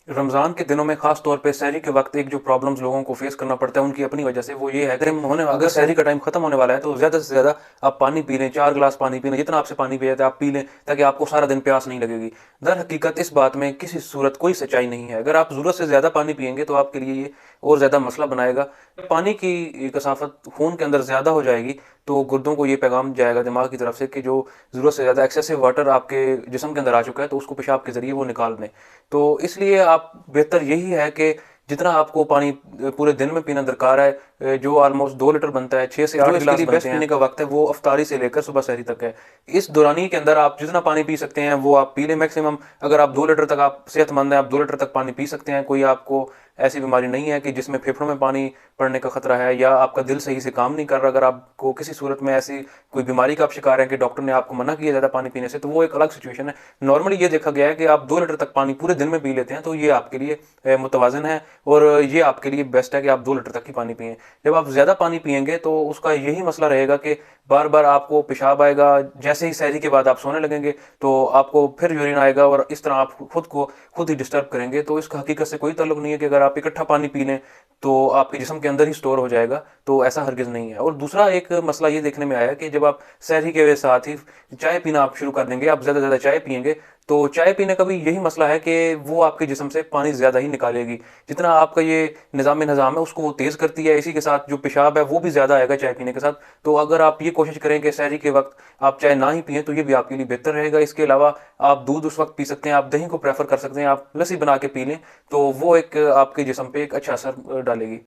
रमज़ान के दिनों में ख़ास तौर पे सहरी के वक़्त एक जो प्रॉब्लम्स लोगों को फ़ेस करना पड़ता है उनकी अपनी वजह से, वो ये है कि अगर सहरी का टाइम ख़त्म होने वाला है तो ज़्यादा से ज़्यादा आप पानी पी लें, 4 गिलास पानी पी लें, जितना आपसे पानी पिया जाता है आप पी लें, ताकि आपको सारा दिन प्यास नहीं लगेगी। दर हकीकत इस बात में किसी सूरत कोई सच्चाई नहीं है। अगर आप ज़रूरत से ज़्यादा पानी पिएँगे तो आपके लिए ये और ज़्यादा मसला बनाएगा। पानी की कसाफ़त खून के अंदर ज़्यादा हो जाएगी तो गुर्दों को ये पैगाम जाएगा दिमाग की तरफ से कि जो ज़रूरत से ज़्यादा एक्सेसिव वाटर आपके जिस्म के अंदर आ चुका है तो उसको पेशाब के ज़रिए वो निकाल दें। तो इसलिए आप बेहतर यही है कि जितना आपको पानी पूरे दिन में पीना दरकार है, जो ऑलमोस्ट 2 लीटर बनता है, 6 से 8 गिलास बेस्ट पीने का वक्त है वो अफ्तारी से लेकर सुबह सहरी तक है। इस दौरानी के अंदर आप जितना पानी पी सकते हैं वो आप पी लें मैक्सिमम। अगर आप 2 लीटर तक आप सेहतमंद हैं, आप 2 लीटर तक पानी पी सकते हैं, कोई आपको ऐसी बीमारी नहीं है कि जिसमें फेफड़ों में पानी पड़ने का खतरा है या आपका दिल सही से काम नहीं कर रहा। अगर आपको किसी सूरत में ऐसी कोई बीमारी का आप शिकार हैं कि डॉक्टर ने आपको मना किया ज़्यादा पानी पीने से, तो वो एक अलग सिचुएशन है। नॉर्मली ये देखा गया है कि आप 2 लीटर तक पानी पूरे दिन में पी लेते हैं तो ये आपके लिए मुतवाज़न है और ये आपके लिए बेस्ट है कि आप 2 लीटर तक ही पानी पिएं। जब आप ज़्यादा पानी पिएंगे तो उसका यही मसला रहेगा कि बार बार आपको पेशाब आएगा। जैसे ही सहरी के बाद आप सोने लगेंगे तो आपको फिर यूरिन आएगा और इस तरह आप खुद ही डिस्टर्ब करेंगे। तो इसका हकीकत से कोई ताल्लुक नहीं है कि अगर आप इकट्ठा पानी पी लें तो आपके जिस्म के अंदर ही स्टोर हो जाएगा, तो ऐसा हरगिज़ नहीं है। और दूसरा एक मसला ये देखने में आया कि जब आप सहरी के साथ ही चाय पीना आप शुरू कर देंगे, आप ज़्यादा ज़्यादा चाय पिएंगे, तो चाय पीने का भी यही मसला है कि वो आपके जिस्म से पानी ज़्यादा ही निकालेगी। जितना आपका ये निज़ाम है उसको वो तेज़ करती है, इसी के साथ जो पेशाब है वो भी ज़्यादा आएगा चाय पीने के साथ। तो अगर आप ये कोशिश करें कि सहरी के वक्त आप चाय ना ही पिएं तो ये भी आपके लिए बेहतर रहेगा। इसके अलावा आप दूध उस वक्त पी सकते हैं, आप दही को प्रेफर कर सकते हैं, आप लस्सी बना के पी लें, तो वो एक आपके जिस्म पे एक अच्छा असर डालेगी।